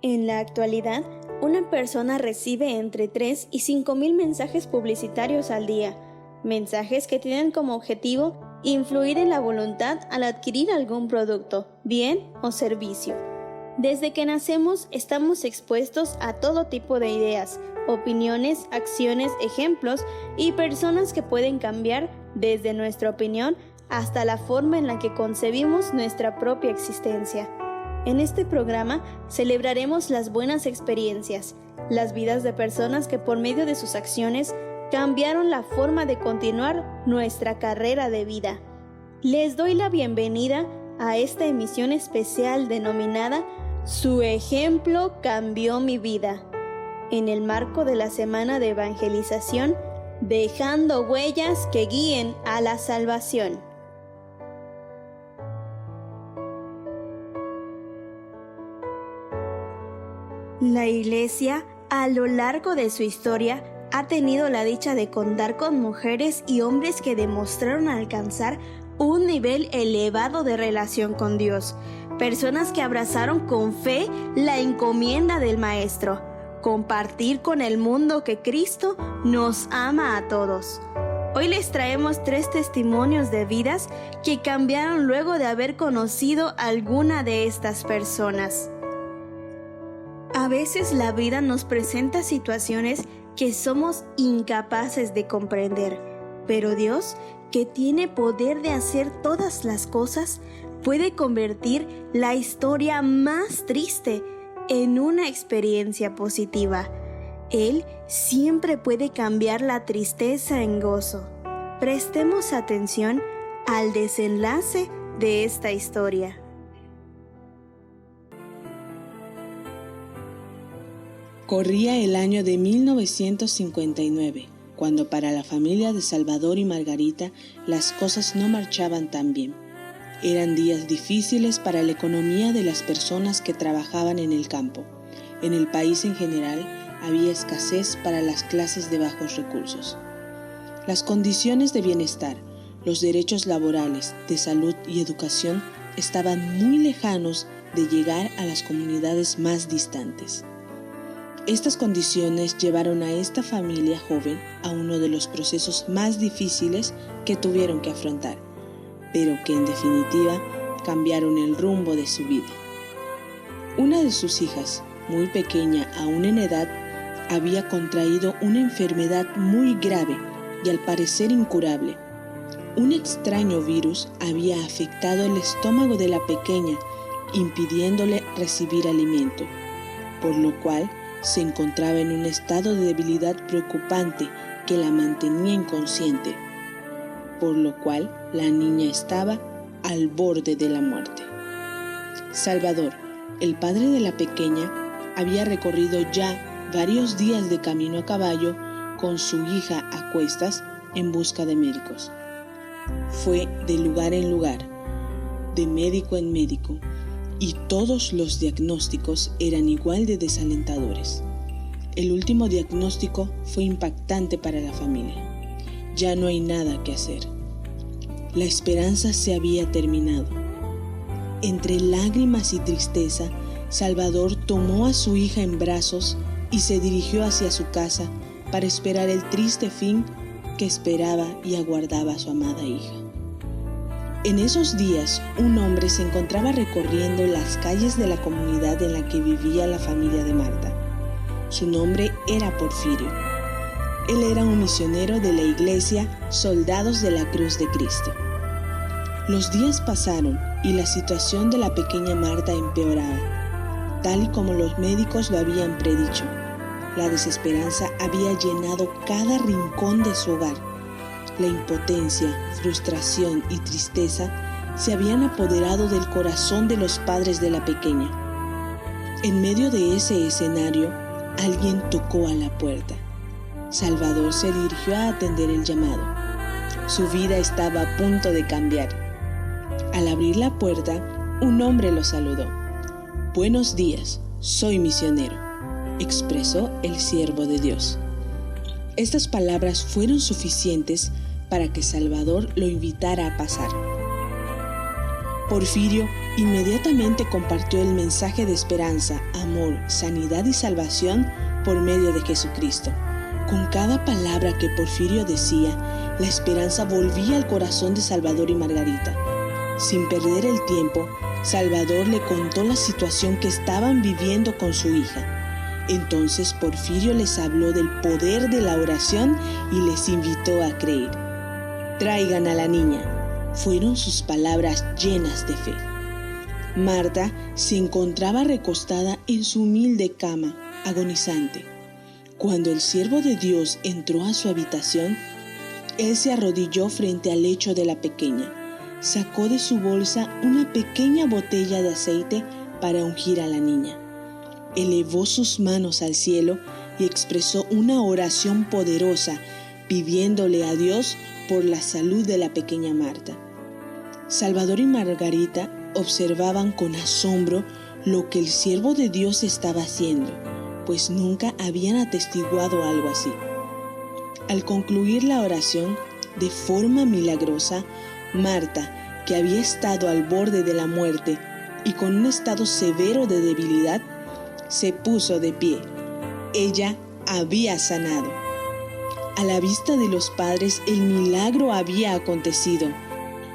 En la actualidad, una persona recibe entre 3 y 5,000 mensajes publicitarios al día, mensajes que tienen como objetivo influir en la voluntad al adquirir algún producto, bien o servicio. Desde que nacemos estamos expuestos a todo tipo de ideas, opiniones, acciones, ejemplos y personas que pueden cambiar desde nuestra opinión hasta la forma en la que concebimos nuestra propia existencia. En este programa celebraremos las buenas experiencias, las vidas de personas que por medio de sus acciones cambiaron la forma de continuar nuestra carrera de vida. Les doy la bienvenida a esta emisión especial denominada Su ejemplo cambió mi vida, en el marco de la Semana de Evangelización, dejando huellas que guíen a la salvación. La Iglesia, a lo largo de su historia, ha tenido la dicha de contar con mujeres y hombres que demostraron alcanzar un nivel elevado de relación con Dios, personas que abrazaron con fe la encomienda del Maestro, compartir con el mundo que Cristo nos ama a todos. Hoy les traemos 3 testimonios de vidas que cambiaron luego de haber conocido a alguna de estas personas. A veces la vida nos presenta situaciones que somos incapaces de comprender, pero Dios, que tiene poder de hacer todas las cosas, puede convertir la historia más triste en una experiencia positiva. Él siempre puede cambiar la tristeza en gozo. Prestemos atención al desenlace de esta historia. Corría el año de 1959, cuando para la familia de Salvador y Margarita las cosas no marchaban tan bien. Eran días difíciles para la economía de las personas que trabajaban en el campo. En el país en general había escasez para las clases de bajos recursos. Las condiciones de bienestar, los derechos laborales, de salud y educación estaban muy lejanos de llegar a las comunidades más distantes. Estas condiciones llevaron a esta familia joven a uno de los procesos más difíciles que tuvieron que afrontar, pero que en definitiva cambiaron el rumbo de su vida. Una de sus hijas, muy pequeña aún en edad, había contraído una enfermedad muy grave y al parecer incurable. Un extraño virus había afectado el estómago de la pequeña, impidiéndole recibir alimento, por lo cual se encontraba en un estado de debilidad preocupante que la mantenía inconsciente, por lo cual la niña estaba al borde de la muerte. Salvador, el padre de la pequeña, había recorrido ya varios días de camino a caballo con su hija a cuestas en busca de médicos. Fue de lugar en lugar, de médico en médico, y todos los diagnósticos eran igual de desalentadores. El último diagnóstico fue impactante para la familia. Ya no hay nada que hacer. La esperanza se había terminado. Entre lágrimas y tristeza, Salvador tomó a su hija en brazos y se dirigió hacia su casa para esperar el triste fin que esperaba y aguardaba a su amada hija. En esos días, un hombre se encontraba recorriendo las calles de la comunidad en la que vivía la familia de Marta. Su nombre era Porfirio. Él era un misionero de la iglesia Soldados de la Cruz de Cristo. Los días pasaron y la situación de la pequeña Marta empeoraba, tal y como los médicos lo habían predicho. La desesperanza había llenado cada rincón de su hogar. La impotencia, frustración y tristeza se habían apoderado del corazón de los padres de la pequeña. En medio de ese escenario, alguien tocó a la puerta. Salvador se dirigió a atender el llamado. Su vida estaba a punto de cambiar. Al abrir la puerta, un hombre lo saludó. «Buenos días, soy misionero», expresó el siervo de Dios. Estas palabras fueron suficientes para que Salvador lo invitara a pasar. Porfirio inmediatamente compartió el mensaje de esperanza, amor, sanidad y salvación por medio de Jesucristo. Con cada palabra que Porfirio decía, la esperanza volvía al corazón de Salvador y Margarita. Sin perder el tiempo, Salvador le contó la situación que estaban viviendo con su hija. Entonces Porfirio les habló del poder de la oración y les invitó a creer. «Traigan a la niña», fueron sus palabras llenas de fe. Marta se encontraba recostada en su humilde cama, agonizante. Cuando el siervo de Dios entró a su habitación, él se arrodilló frente al lecho de la pequeña. Sacó de su bolsa una pequeña botella de aceite para ungir a la niña. Elevó sus manos al cielo y expresó una oración poderosa, pidiéndole a Dios por la salud de la pequeña Marta. Salvador y Margarita observaban con asombro lo que el siervo de Dios estaba haciendo, pues nunca habían atestiguado algo así. Al concluir la oración, de forma milagrosa, Marta, que había estado al borde de la muerte y con un estado severo de debilidad, se puso de pie. Ella había sanado. A la vista de los padres, el milagro había acontecido.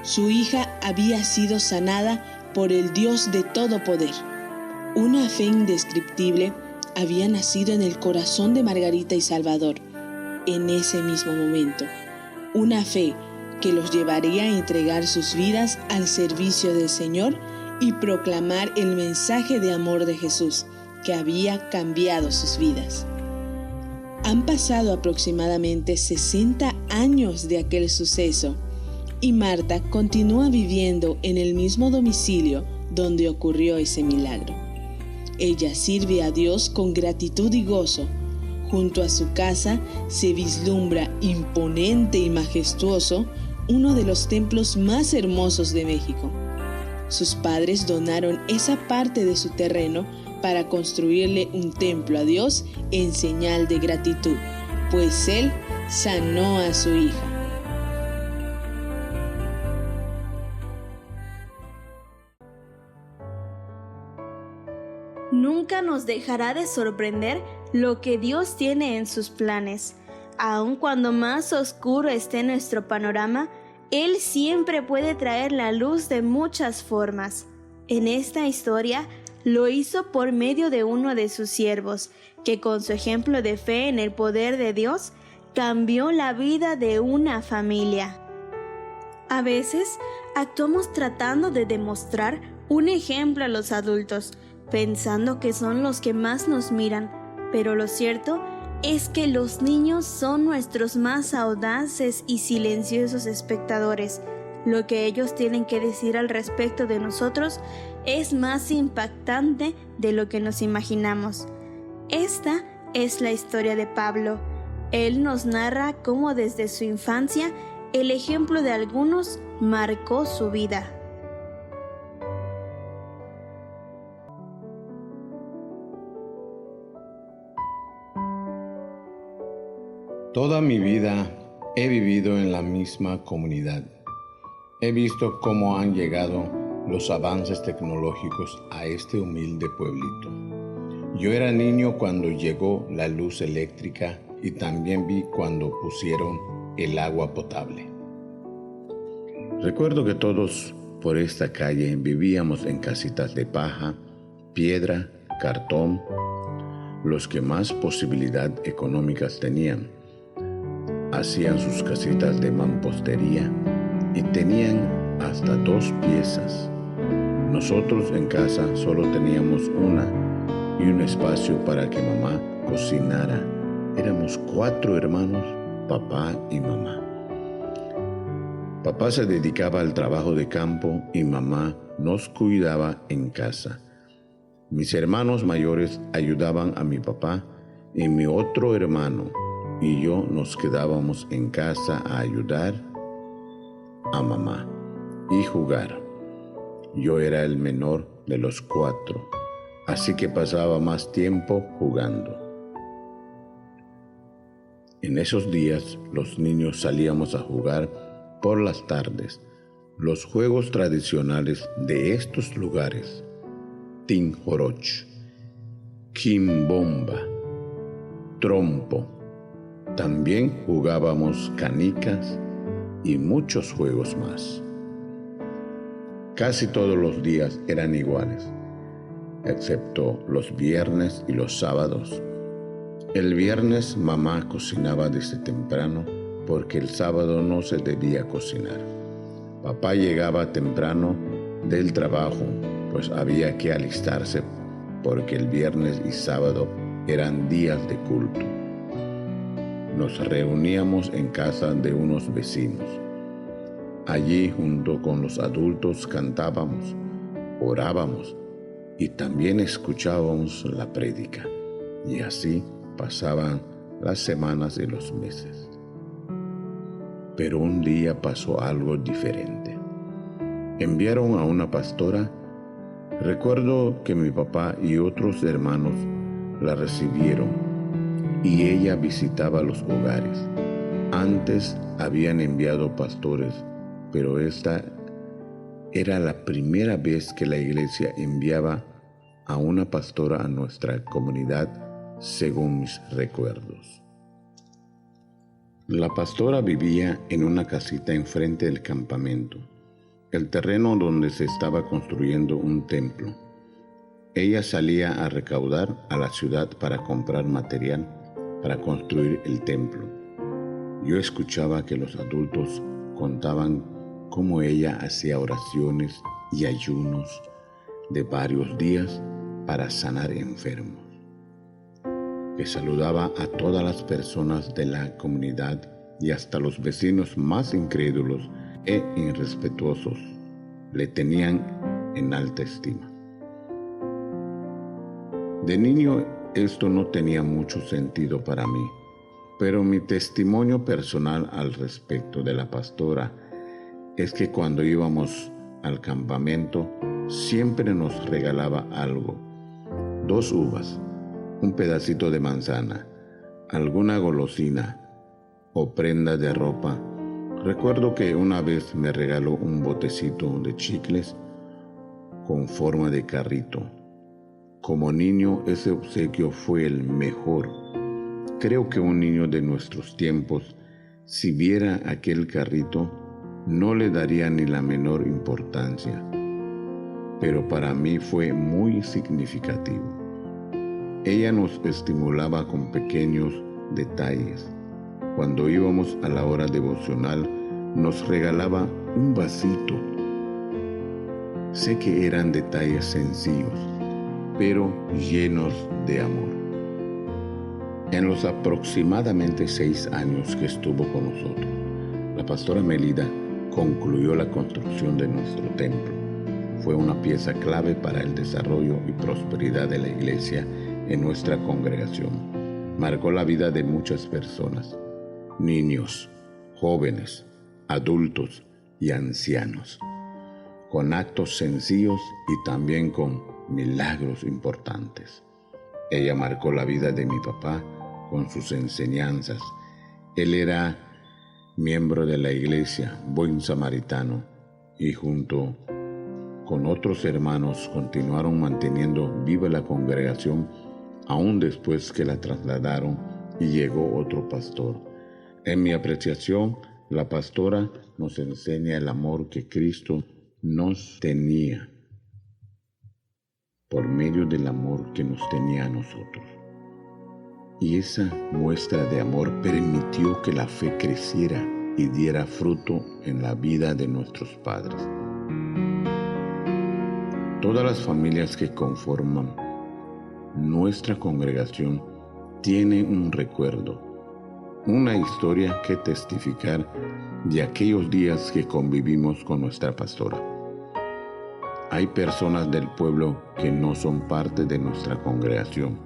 Su hija había sido sanada por el Dios de todo poder. Una fe indescriptible había nacido en el corazón de Margarita y Salvador en ese mismo momento. Una fe que los llevaría a entregar sus vidas al servicio del Señor y proclamar el mensaje de amor de Jesús, que había cambiado sus vidas. Han pasado aproximadamente 60 años de aquel suceso y Marta continúa viviendo en el mismo domicilio donde ocurrió ese milagro. Ella sirve a Dios con gratitud y gozo. Junto a su casa se vislumbra imponente y majestuoso uno de los templos más hermosos de México. Sus padres donaron esa parte de su terreno para construirle un templo a Dios en señal de gratitud, pues Él sanó a su hija. Nunca nos dejará de sorprender lo que Dios tiene en sus planes. Aun cuando más oscuro esté nuestro panorama, Él siempre puede traer la luz de muchas formas. En esta historia, lo hizo por medio de uno de sus siervos, que con su ejemplo de fe en el poder de Dios, cambió la vida de una familia. A veces, actuamos tratando de demostrar un ejemplo a los adultos, pensando que son los que más nos miran, pero lo cierto es que los niños son nuestros más audaces y silenciosos espectadores. Lo que ellos tienen que decir al respecto de nosotros es más impactante de lo que nos imaginamos. Esta es la historia de Pablo. Él nos narra cómo desde su infancia el ejemplo de algunos marcó su vida. Toda mi vida he vivido en la misma comunidad. He visto cómo han llegado los avances tecnológicos a este humilde pueblito. Yo era niño cuando llegó la luz eléctrica y también vi cuando pusieron el agua potable. Recuerdo que todos por esta calle vivíamos en casitas de paja, piedra, cartón, los que más posibilidad económicas tenían. Hacían sus casitas de mampostería y tenían hasta 2 piezas. Nosotros en casa solo teníamos una y un espacio para que mamá cocinara. Éramos 4 hermanos, papá y mamá. Papá se dedicaba al trabajo de campo y mamá nos cuidaba en casa. Mis hermanos mayores ayudaban a mi papá y mi otro hermano y yo nos quedábamos en casa a ayudar a mamá y jugar. Yo era el menor de los 4, así que pasaba más tiempo jugando. En esos días los niños salíamos a jugar por las tardes. Los juegos tradicionales de estos lugares, Tinjoroch, Quimbomba, Trompo. También jugábamos canicas y muchos juegos más. Casi todos los días eran iguales, excepto los viernes y los sábados. El viernes mamá cocinaba desde temprano porque el sábado no se debía cocinar. Papá llegaba temprano del trabajo, pues había que alistarse porque el viernes y sábado eran días de culto. Nos reuníamos en casa de unos vecinos. Allí, junto con los adultos, cantábamos, orábamos y también escuchábamos la prédica. Y así pasaban las semanas y los meses. Pero un día pasó algo diferente. Enviaron a una pastora. Recuerdo que mi papá y otros hermanos la recibieron y ella visitaba los hogares. Antes habían enviado pastores, pero esta era la primera vez que la iglesia enviaba a una pastora a nuestra comunidad, según mis recuerdos. La pastora vivía en una casita enfrente del campamento, el terreno donde se estaba construyendo un templo. Ella salía a recaudar a la ciudad para comprar material para construir el templo. Yo escuchaba que los adultos contaban cómo ella hacía oraciones y ayunos de varios días para sanar enfermos, que saludaba a todas las personas de la comunidad y hasta los vecinos más incrédulos e irrespetuosos le tenían en alta estima. De niño esto no tenía mucho sentido para mí, pero mi testimonio personal al respecto de la pastora es que cuando íbamos al campamento siempre nos regalaba algo: 2 uvas, un pedacito de manzana, alguna golosina o prenda de ropa. Recuerdo que una vez me regaló un botecito de chicles con forma de carrito. Como niño, ese obsequio fue el mejor. Creo que un niño de nuestros tiempos, si viera aquel carrito, no le daría ni la menor importancia. Pero para mí fue muy significativo. Ella nos estimulaba con pequeños detalles. Cuando íbamos a la hora devocional, nos regalaba un vasito. Sé que eran detalles sencillos, pero llenos de amor. En los aproximadamente 6 años que estuvo con nosotros, la pastora Melida concluyó la construcción de nuestro templo. Fue una pieza clave para el desarrollo y prosperidad de la iglesia en nuestra congregación. Marcó la vida de muchas personas, niños, jóvenes, adultos y ancianos, con actos sencillos y también con milagros importantes. Ella marcó la vida de mi papá con sus enseñanzas. Él era miembro de la iglesia Buen Samaritano y junto con otros hermanos continuaron manteniendo viva la congregación aún después que la trasladaron y llegó otro pastor. En mi apreciación, la pastora nos enseña el amor que Cristo nos tenía por medio del amor que nos tenía a nosotros. Y esa muestra de amor permitió que la fe creciera y diera fruto en la vida de nuestros padres. Todas las familias que conforman nuestra congregación tienen un recuerdo, una historia que testificar de aquellos días que convivimos con nuestra pastora. Hay personas del pueblo que no son parte de nuestra congregación,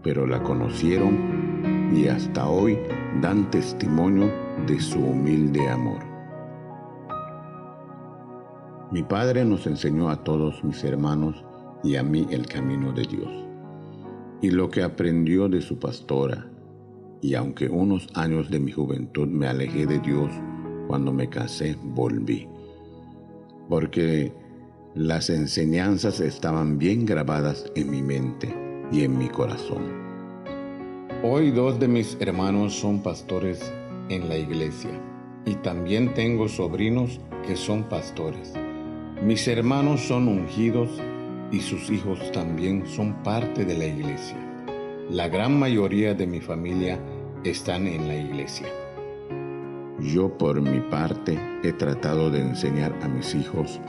pero la conocieron y hasta hoy dan testimonio de su humilde amor. Mi padre nos enseñó a todos mis hermanos y a mí el camino de Dios y lo que aprendió de su pastora. Y aunque unos años de mi juventud me alejé de Dios, cuando me casé volví. porque las enseñanzas estaban bien grabadas en mi mente y en mi corazón. Hoy 2 de mis hermanos son pastores en la iglesia y también tengo sobrinos que son pastores. Mis hermanos son ungidos y sus hijos también son parte de la iglesia. La gran mayoría de mi familia están en la iglesia. Yo, por mi parte, he tratado de enseñar a mis hijos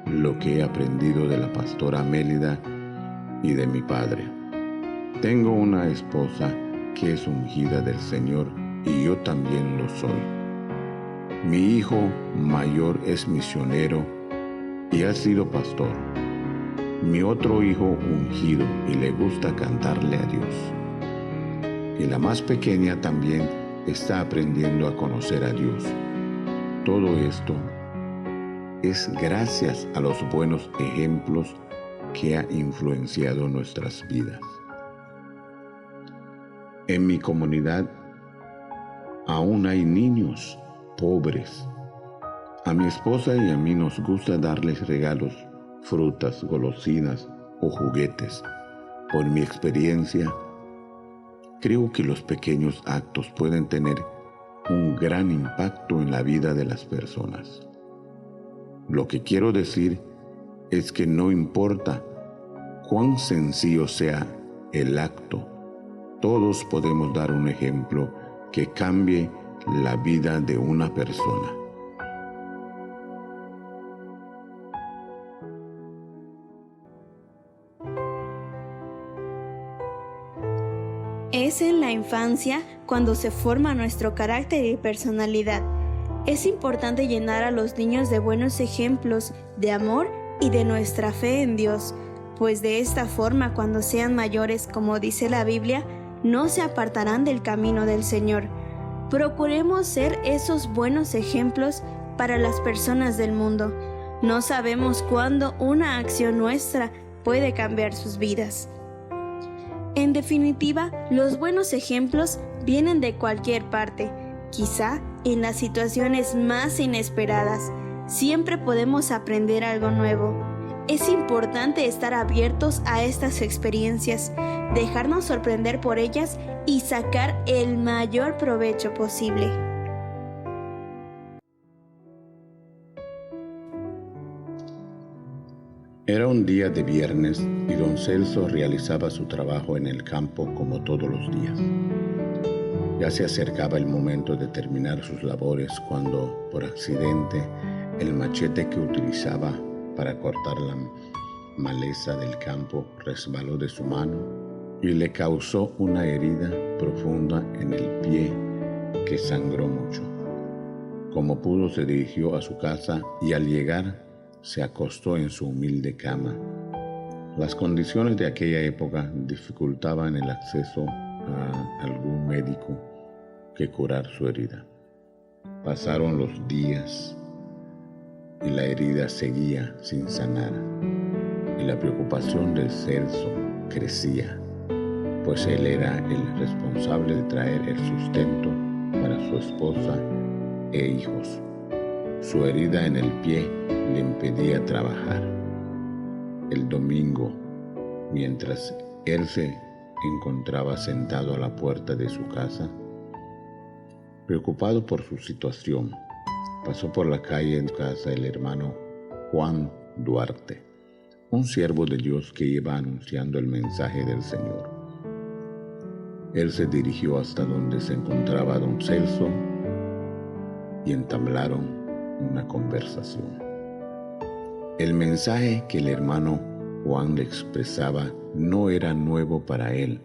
lo que he aprendido de la pastora Mélida y de mi padre. Tengo una esposa que es ungida del Señor y yo también lo soy. Mi hijo mayor es misionero y ha sido pastor. Mi otro hijo ungido y le gusta cantarle a Dios. Y la más pequeña también está aprendiendo a conocer a Dios. Todo esto es gracias a los buenos ejemplos que ha influenciado nuestras vidas. En mi comunidad aún hay niños pobres. A mi esposa y a mí nos gusta darles regalos, frutas, golosinas o juguetes. Por mi experiencia, creo que los pequeños actos pueden tener un gran impacto en la vida de las personas. Lo que quiero decir es que no importa cuán sencillo sea el acto, todos podemos dar un ejemplo que cambie la vida de una persona. Es en la infancia cuando se forma nuestro carácter y personalidad. Es importante llenar a los niños de buenos ejemplos de amor y de nuestra fe en Dios, pues de esta forma, cuando sean mayores, como dice la Biblia, no se apartarán del camino del Señor. Procuremos ser esos buenos ejemplos para las personas del mundo. No sabemos cuándo una acción nuestra puede cambiar sus vidas. En definitiva, los buenos ejemplos vienen de cualquier parte, quizá en las situaciones más inesperadas. Siempre podemos aprender algo nuevo. Es importante estar abiertos a estas experiencias, dejarnos sorprender por ellas y sacar el mayor provecho posible. Era un día de viernes y don Celso realizaba su trabajo en el campo como todos los días. Ya se acercaba el momento de terminar sus labores cuando, por accidente, el machete que utilizaba para cortar la maleza del campo resbaló de su mano y le causó una herida profunda en el pie que sangró mucho. Como pudo, se dirigió a su casa y al llegar se acostó en su humilde cama. Las condiciones de aquella época dificultaban el acceso a algún médico que curar su herida. Pasaron los días y la herida seguía sin sanar, y la preocupación del Celso crecía, pues él era el responsable de traer el sustento para su esposa e hijos. Su herida en el pie le impedía trabajar. El domingo, mientras él se encontraba sentado a la puerta de su casa, preocupado por su situación, pasó por la calle en casa del hermano Juan Duarte, un siervo de Dios que iba anunciando el mensaje del Señor. Él se dirigió hasta donde se encontraba don Celso y entablaron una conversación. El mensaje que el hermano Juan le expresaba no era nuevo para él.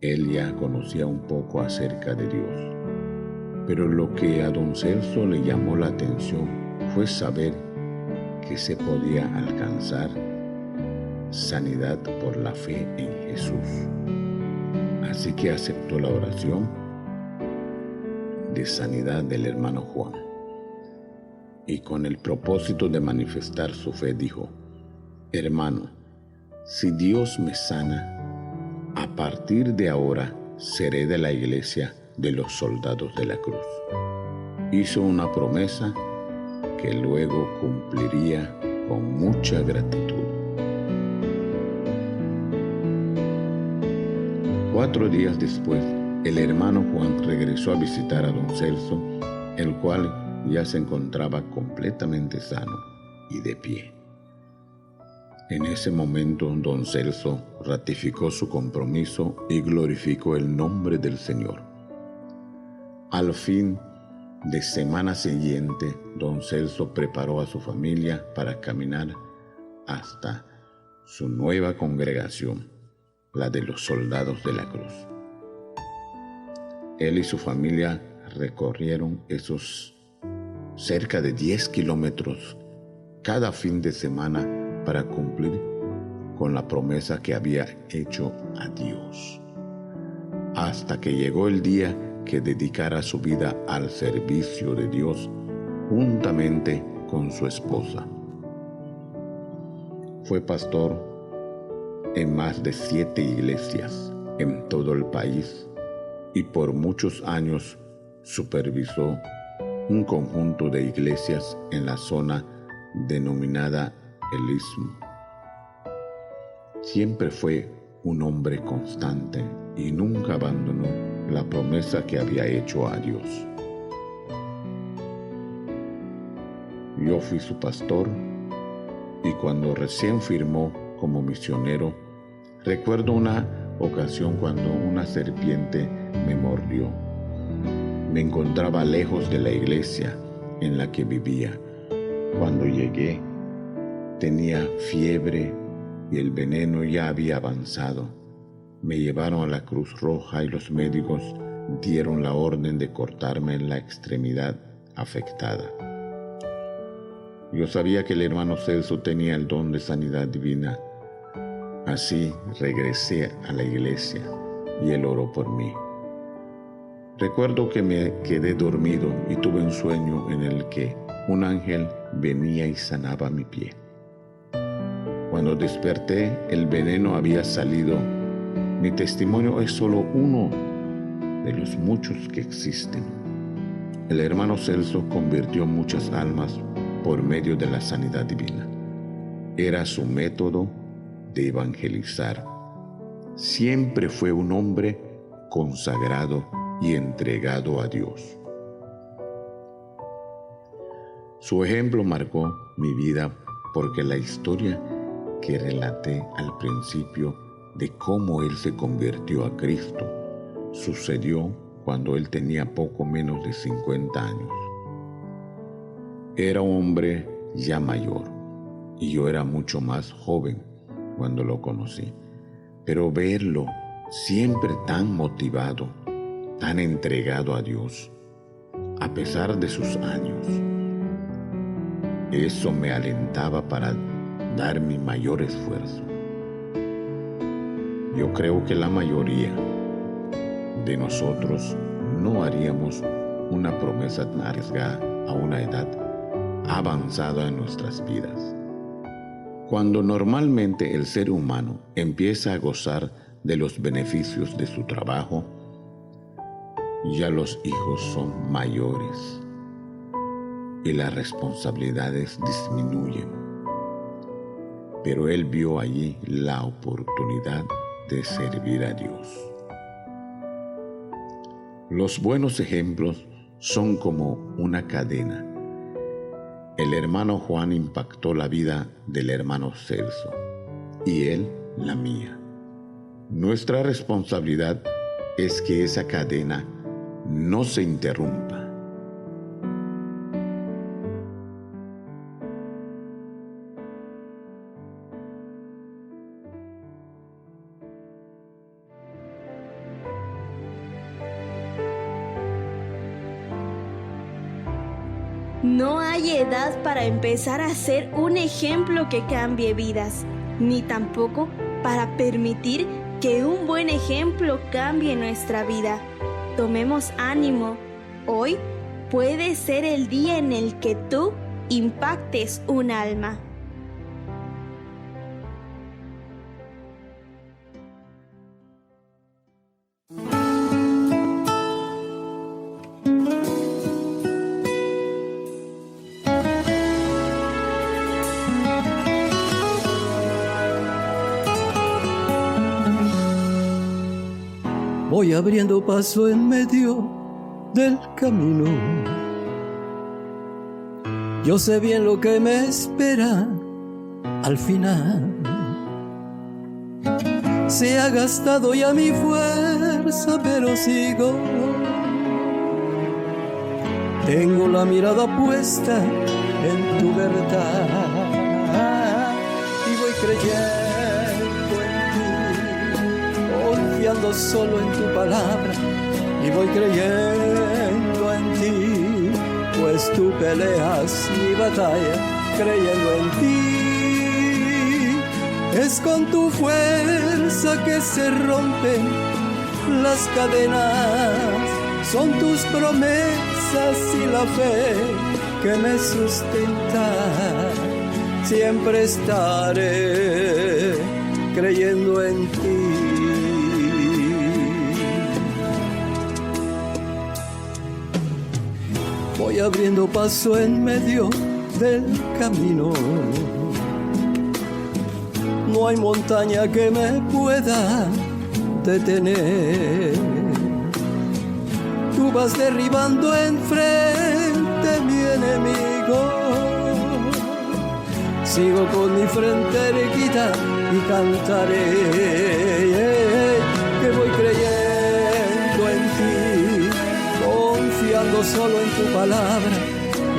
Él ya conocía un poco acerca de Dios, pero lo que a don Celso le llamó la atención fue saber que se podía alcanzar sanidad por la fe en Jesús. Así que aceptó la oración de sanidad del hermano Juan. Y con el propósito de manifestar su fe dijo: hermano, si Dios me sana, a partir de ahora seré de la iglesia de los soldados de la cruz. Hizo una promesa que que luego cumpliría con mucha gratitud. 4 días después, el hermano Juan regresó a visitar a don Celso, el cual ya se encontraba completamente sano y de pie. En ese momento, don Celso ratificó su compromiso y glorificó el nombre del Señor. Al fin de semana siguiente, don Celso preparó a su familia para caminar hasta su nueva congregación, la de los Soldados de la Cruz. Él y su familia recorrieron esos cerca de 10 kilómetros cada fin de semana para cumplir con la promesa que había hecho a Dios, hasta que llegó el día que dedicara su vida al servicio de Dios juntamente con su esposa. Fue pastor en más de 7 iglesias en todo el país y por muchos años supervisó un conjunto de iglesias en la zona denominada el Istmo. Siempre fue un hombre constante y nunca abandonó la promesa que había hecho a Dios. Yo fui su pastor y cuando recién firmó como misionero, recuerdo una ocasión cuando una serpiente me mordió. Me encontraba lejos de la iglesia en la que vivía. Cuando llegué, tenía fiebre y el veneno ya había avanzado. Me llevaron a la Cruz Roja y los médicos dieron la orden de cortarme la extremidad afectada. Yo sabía que el hermano Celso tenía el don de sanidad divina. Así regresé a la iglesia y él oró por mí. Recuerdo que me quedé dormido y tuve un sueño en el que un ángel venía y sanaba mi pie. Cuando desperté, el veneno había salido. Mi testimonio es solo uno de los muchos que existen. El hermano Celso convirtió muchas almas por medio de la sanidad divina. Era su método de evangelizar. Siempre fue un hombre consagrado y entregado a Dios. Su ejemplo marcó mi vida porque la historia que relaté al principio de cómo él se convirtió a Cristo sucedió cuando él tenía poco menos de 50 años. Era un hombre ya mayor y yo era mucho más joven cuando lo conocí, pero verlo siempre tan motivado, tan entregado a Dios, a pesar de sus años, eso me alentaba para dar mi mayor esfuerzo. Yo creo que la mayoría de nosotros no haríamos una promesa tan arriesgada a una edad avanzada en nuestras vidas. Cuando normalmente el ser humano empieza a gozar de los beneficios de su trabajo, ya los hijos son mayores y las responsabilidades disminuyen. Pero él vio allí la oportunidad de servir a Dios. Los buenos ejemplos son como una cadena. El hermano Juan impactó la vida del hermano Celso y él la mía. Nuestra responsabilidad es que esa cadena no se interrumpa. No hay edad para empezar a ser un ejemplo que cambie vidas, ni tampoco para permitir que un buen ejemplo cambie nuestra vida. Tomemos ánimo. Hoy puede ser el día en el que tú impactes un alma. voy abriendo paso en medio del camino. Yo sé bien lo que me espera al final. Se ha gastado ya mi fuerza, pero sigo. Tengo la mirada puesta en tu verdad y voy creyendo en ti, confiando solo en tu palabra. Y voy creyendo en ti, pues tú peleas mi batalla, creyendo en ti. Es con tu fuerza que se rompen las cadenas, son tus promesas y la fe que me sustenta. Siempre estaré creyendo en ti. Voy abriendo paso en medio del camino. No hay montaña que me pueda detener. Tú vas derribando enfrente mi enemigo. Sigo con mi frente erguida y cantaré que voy creyendo en ti, confiando solo en tu palabra.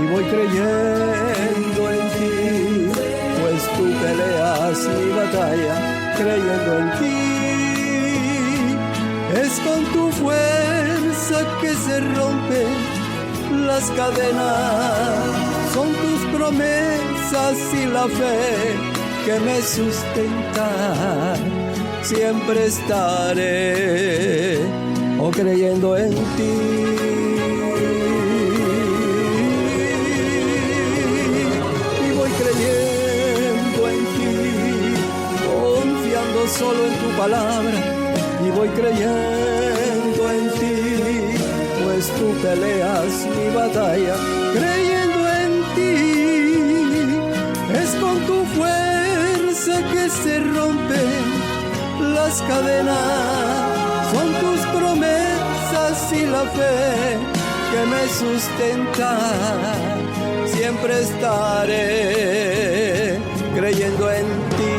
Y voy creyendo en ti, pues tú peleas mi batalla, creyendo en ti. Es con tu fuerza que se rompen las cadenas, son tus promesas y la fe que me sustenta. Siempre estaré creyendo en ti. Y voy creyendo en ti, confiando solo en tu palabra. Y voy creyendo en ti, pues tú peleas mi batalla, creyendo en ti. Es con tu fuerza que se rompen las cadenas, son tus promesas y la fe que me sustenta. Siempre estaré creyendo en ti.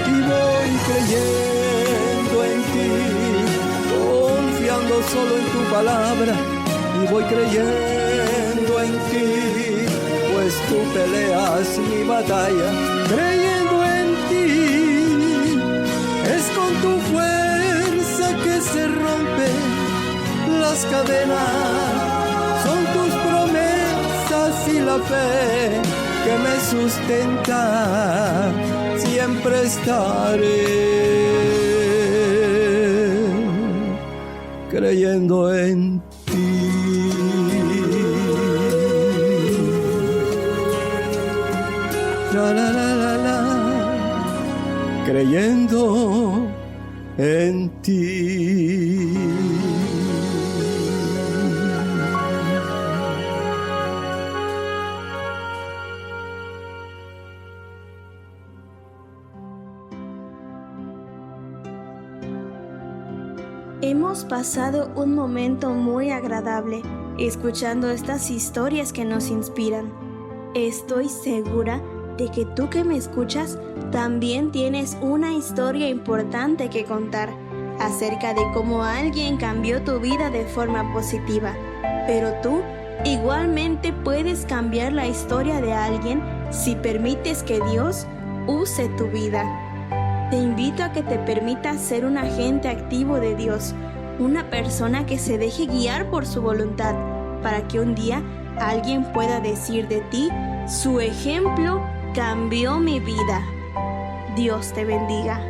Y voy creyendo en ti, confiando solo en tu palabra. Y voy creyendo en ti, pues tú peleas mi batalla, creyendo en ti. Es con tu fuerza que se rompen las cadenas, son tus promesas y la fe que me sustenta. Siempre estaré creyendo en ti. La, la, la, la, la, creyendo en ti. Hemos pasado un momento muy agradable escuchando estas historias que nos inspiran. Estoy segura de que tú que me escuchas también tienes una historia importante que contar acerca de cómo alguien cambió tu vida de forma positiva. Pero tú igualmente puedes cambiar la historia de alguien si permites que Dios use tu vida. Te invito a que te permitas ser un agente activo de Dios, una persona que se deje guiar por su voluntad, para que un día alguien pueda decir de ti: su ejemplo cambió mi vida. Dios te bendiga.